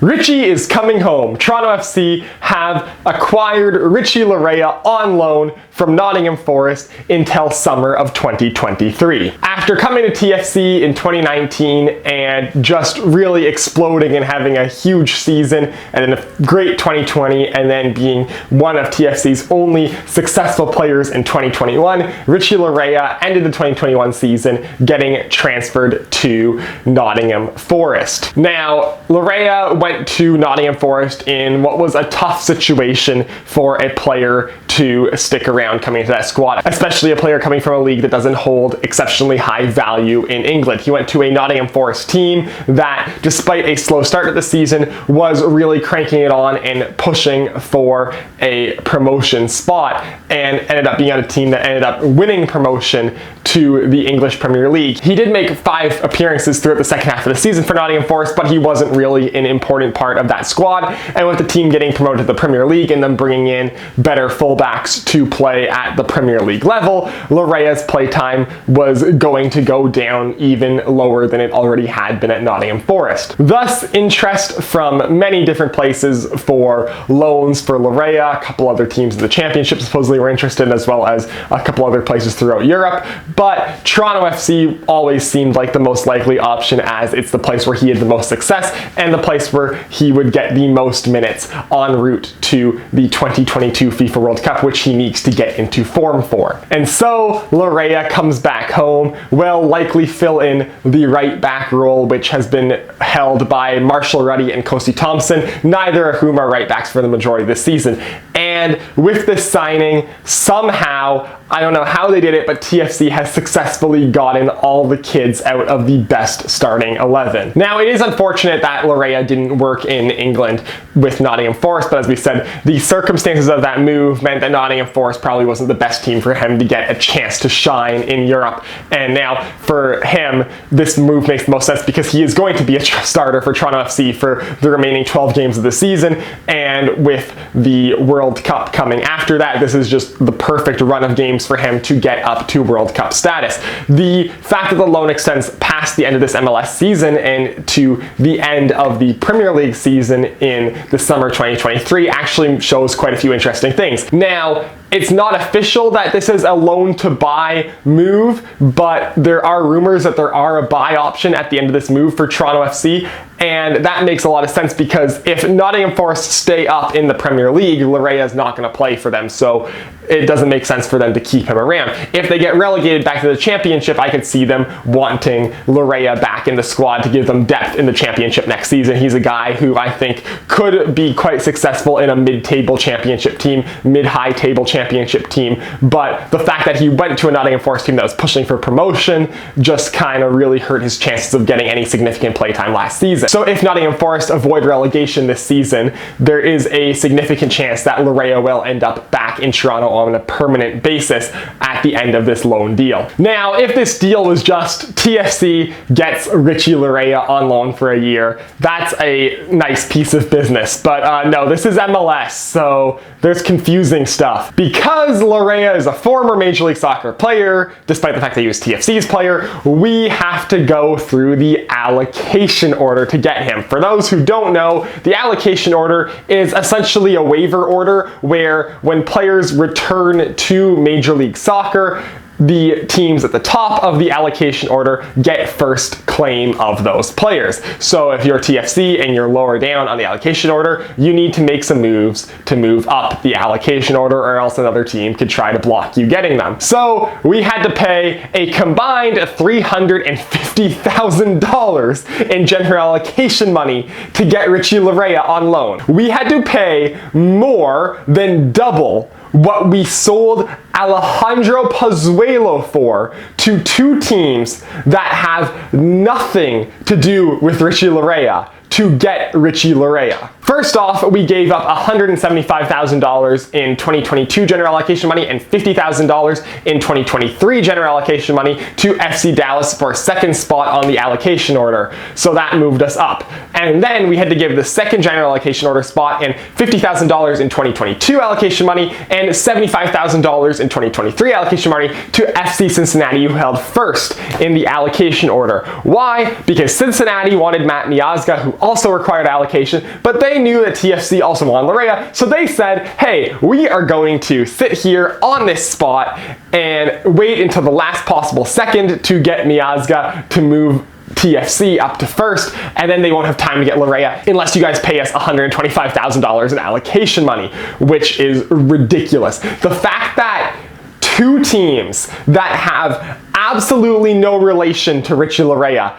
Richie is coming home. Toronto FC have acquired Richie Laryea on loan from Nottingham Forest until summer of 2023. After coming to TFC in 2019 and just really exploding and having a huge season and then a great 2020 and then being one of TFC's only successful players in 2021, Richie Laryea ended the 2021 season getting transferred to Nottingham Forest. Now, Laryea went to Nottingham Forest in what was a tough situation for a player to stick around coming into that squad, especially a player coming from a league that doesn't hold exceptionally high value in England. He went to a Nottingham Forest team that, despite a slow start to the season, was really cranking it on and pushing for a promotion spot, and ended up being on a team that ended up winning promotion to the English Premier League. He did make 5 appearances throughout the second half of the season for Nottingham Forest, but he wasn't really an important part of that squad, and with the team getting promoted to the Premier League and then bringing in better fullbacks to play at the Premier League level, Laryea's playtime was going to go down even lower than it already had been at Nottingham Forest. Thus, interest from many different places for loans for Laryea. A couple other teams in the Championship supposedly were interested, as well as a couple other places throughout Europe, but Toronto FC always seemed like the most likely option, as it's the place where he had the most success and the place where he would get the most minutes en route to the 2022 FIFA World Cup, which he needs to get into form for. And so Laryea comes back home, will likely fill in the right back role, which has been held by Marshall Ruddy and Kosi Thompson, neither of whom are right backs for the majority of this season. And with this signing, somehow, I don't know how they did it, but TFC has successfully gotten all the kids out of the best starting 11. Now, it is unfortunate that Laryea didn't work in England with Nottingham Forest, but as we said, the circumstances of that move meant that Nottingham Forest probably wasn't the best team for him to get a chance to shine in Europe. And now, for him, this move makes the most sense because he is going to be a starter for Toronto FC for the remaining 12 games of the season, and with the World Cup coming after that, this is just the perfect run of games for him to get up to World Cup status. The fact that the loan extends past the end of this MLS season and to the end of the Premier League season in the summer 2023 actually shows quite a few interesting things. Now, it's not official that this is a loan to buy move, but there are rumors that there are a buy option at the end of this move for Toronto FC, and that makes a lot of sense because if Nottingham Forest stay up in the Premier League, Laryea is not going to play for them, so it doesn't make sense for them to keep him around. If they get relegated back to the Championship, I could see them wanting Laryea back in the squad to give them depth in the Championship next season. He's a guy who I think could be quite successful in a mid-table Championship team, mid-high table Championship team, but the fact that he went to a Nottingham Forest team that was pushing for promotion just kind of really hurt his chances of getting any significant playtime last season. So if Nottingham Forest avoid relegation this season, there is a significant chance that Laryea will end up back in Toronto on a permanent basis at the end of this loan deal. Now, if this deal was just TFC gets Richie Laryea on loan for a year, that's a nice piece of business, but no, this is MLS, so there's confusing stuff. Because Laryea is a former Major League Soccer player, despite the fact that he was TFC's player, we have to go through the allocation order to get him. For those who don't know, the allocation order is essentially a waiver order where when players return to Major League Soccer, the teams at the top of the allocation order get first claim of those players. So if you're TFC and you're lower down on the allocation order, you need to make some moves to move up the allocation order, or else another team could try to block you getting them. So we had to pay a combined $350,000 in general allocation money to get Richie Laryea on loan. We had to pay more than double what we sold Alejandro Pozuelo for to 2 teams that have nothing to do with Richie Laryea to get Richie Laryea. First off, we gave up $175,000 in 2022 general allocation money and $50,000 in 2023 general allocation money to FC Dallas for a second spot on the allocation order. So that moved us up. And then we had to give the second general allocation order spot and $50,000 in 2022 allocation money and $75,000 in 2023 allocation money to FC Cincinnati, who held first in the allocation order. Why? Because Cincinnati wanted Matt Miazga, who also required allocation, but they knew that TFC also wanted Laryea, so they said, hey, we are going to sit here on this spot and wait until the last possible second to get Miazga to move TFC up to first, and then they won't have time to get Laryea unless you guys pay us $125,000 in allocation money, which is ridiculous. The fact that two teams that have absolutely no relation to Richie Laryea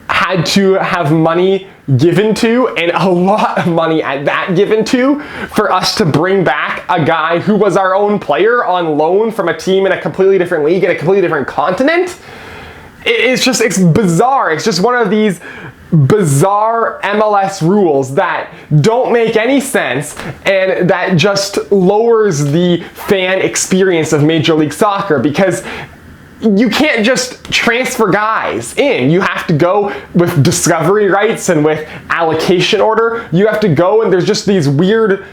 had to have money given to, and a lot of money at that given to, for us to bring back a guy who was our own player on loan from a team in a completely different league in a completely different continent. It's bizarre. It's just one of these bizarre MLS rules that don't make any sense and that just lowers the fan experience of Major League Soccer, because you can't just transfer guys in. You have to go with discovery rights and with allocation order. You have to go, and there's just these weird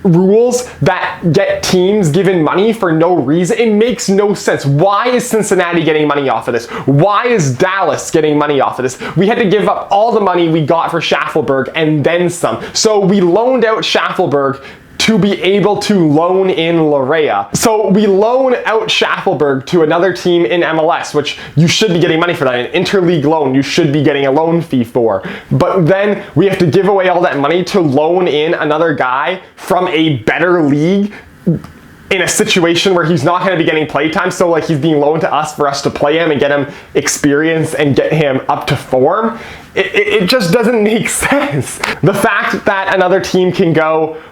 rules that get teams given money for no reason. It makes no sense. Why is Cincinnati getting money off of this? Why is Dallas getting money off of this? We had to give up all the money we got for Schaffelberg and then some. So we loaned out Schaffelberg to be able to loan in Laryea. So we loan out Schaffelberg to another team in MLS, which you should be getting money for that. An interleague loan, you should be getting a loan fee for. But then we have to give away all that money to loan in another guy from a better league in a situation where he's not going to be getting play time. So like he's being loaned to us for us to play him and get him experience and get him up to form. It just doesn't make sense. The fact that another team can go,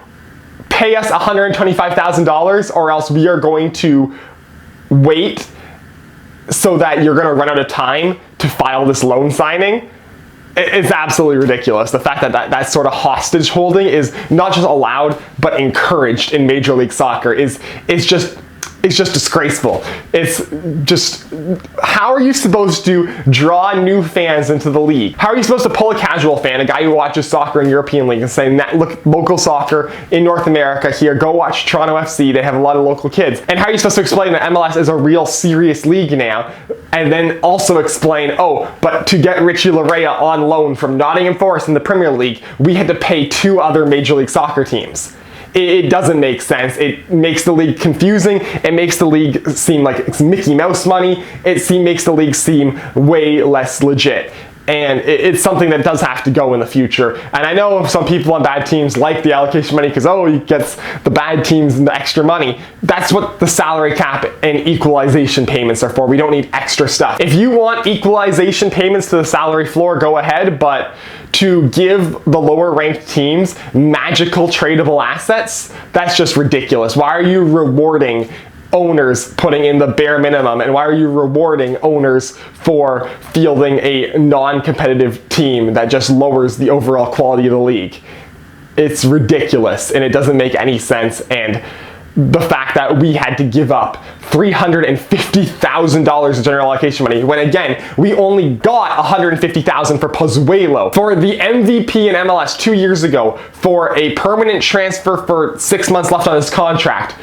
pay us $125,000 or else we are going to wait so that you're going to run out of time to file this loan signing. It's absolutely ridiculous. The fact that that sort of hostage holding is not just allowed but encouraged in Major League Soccer is just disgraceful. It's just, how are you supposed to draw new fans into the league? How are you supposed to pull a casual fan, a guy who watches soccer in European League, and say, look, local soccer in North America here, go watch Toronto FC, they have a lot of local kids. And how are you supposed to explain that MLS is a real serious league now, and then also explain, oh, but to get Richie Laryea on loan from Nottingham Forest in the Premier League, we had to pay 2 other Major League Soccer teams. It doesn't make sense. It makes the league confusing. It makes the league seem like it's Mickey Mouse money. It makes the league seem way less legit. And it's something that does have to go in the future. And I know some people on bad teams like the allocation money because, oh, it gets the bad teams the extra money. That's what the salary cap and equalization payments are for. We don't need extra stuff. If you want equalization payments to the salary floor, go ahead, but to give the lower ranked teams magical tradable assets, that's just ridiculous. Why are you rewarding owners putting in the bare minimum, and why are you rewarding owners for fielding a non-competitive team that just lowers the overall quality of the league? It's ridiculous and it doesn't make any sense. And the fact that we had to give up $350,000 in general allocation money when, again, we only got $150,000 for Pozuelo, for the MVP in MLS 2 years ago, for a permanent transfer for 6 months left on his contract.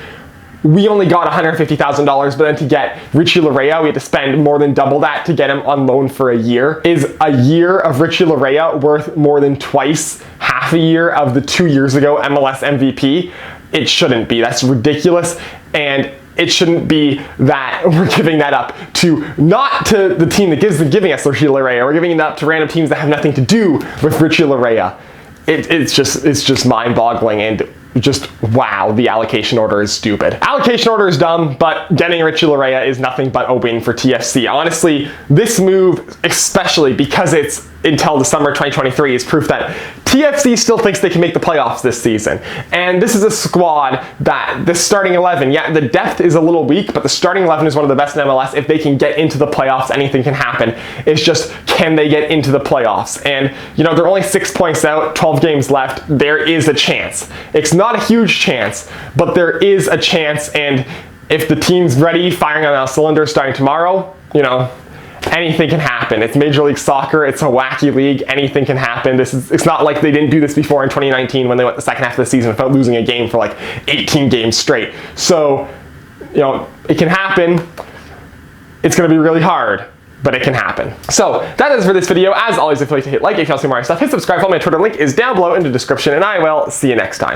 We only got $150,000, but then to get Richie Laryea, we had to spend more than double that to get him on loan for a year. Is a year of Richie Laryea worth more than twice half a year of the 2 years ago MLS MVP? It shouldn't be. That's ridiculous, and it shouldn't be that we're giving that up to, not to the team that giving us Richie Laryea. We're giving it up to random teams that have nothing to do with Richie Laryea. It's just mind-boggling, and just, wow, the allocation order is stupid. Allocation order is dumb, but getting Richie Laryea is nothing but a win for TFC. Honestly, this move, especially because it's until the summer 2023, is proof that TFC still thinks they can make the playoffs this season. And this is a squad that, the starting 11, yeah, the depth is a little weak, but the starting 11 is one of the best in MLS. If they can get into the playoffs, anything can happen. It's just, can they get into the playoffs? And, you know, they're only 6 points out, 12 games left. There is a chance. It's not a huge chance, but there is a chance. And if the team's ready, firing on all cylinders starting tomorrow, you know, anything can happen. It's Major League Soccer. It's a wacky league. Anything can happen. It's not like they didn't do this before in 2019 when they went the second half of the season without losing a game for like 18 games straight. So, you know, it can happen. It's going to be really hard. but it can happen. So that is for this video. As always, if you'd like to hit like, if you want to see more stuff, hit subscribe, follow my Twitter, link is down below in the description, and I will see you next time.